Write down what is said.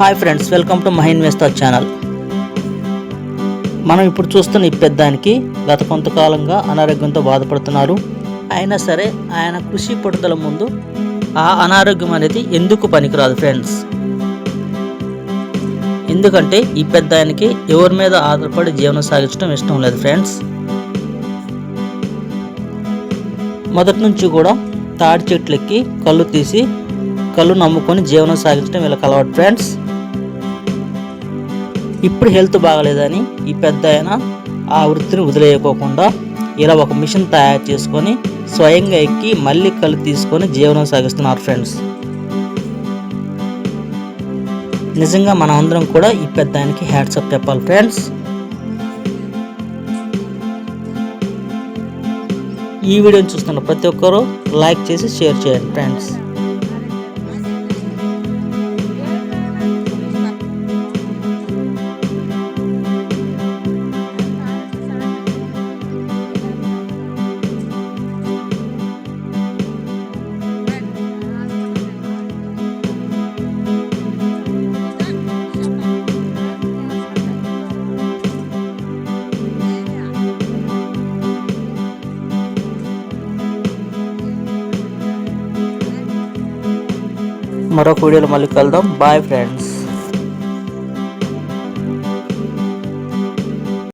Hi friends, welcome to మహా investor channel. మనం ఇప్పుడు చూస్తున్న ఈ పెద్దానికి గత కొంతకాలంగా అనారోగ్యంతో బాధపడుతున్నారు. అయినా సరే ఆయన కృషి పట్టుదల ముందు ఆ అనారోగ్యం అనేది ఎందుకు పనికిరాదు ఫ్రెండ్స్. ఎందుకంటే ఈ పెద్దానికి ఎవరి మీద ఆధారపడి జీవనం సాగించడం ఇష్టం లేదు ఫ్రెండ్స్. మొదటి నుంచి కూడా తాడి చెట్లెక్కి కళ్ళు తీసి కళ్ళు నమ్ముకొని జీవనం సాగించడం వీళ్ళకి అలవాటు ఫ్రెండ్స్. ఇప్పుడు హెల్త్ బాగలేదని ఈ పెద్ద ఆయన ఆ వృత్తిని వదిలేయకోకుండా ఇలా ఒక మిషన్ తయారు చేసుకొని స్వయంగా ఎక్కి మళ్ళీ కళ్ళు తీసుకొని జీవనం సాగిస్తున్నారు ఫ్రెండ్స్. నిజంగా మన అందరం కూడా ఈ పెద్ద ఆయనకి హ్యాట్సప్ చెప్పాలి ఫ్రెండ్స్. ఈ వీడియోని చూస్తున్న ప్రతి ఒక్కరూ లైక్ చేసి షేర్ చేయండి ఫ్రెండ్స్. మరొక వీడియోలో మళ్ళీ కలుద్దాం. Bye friends.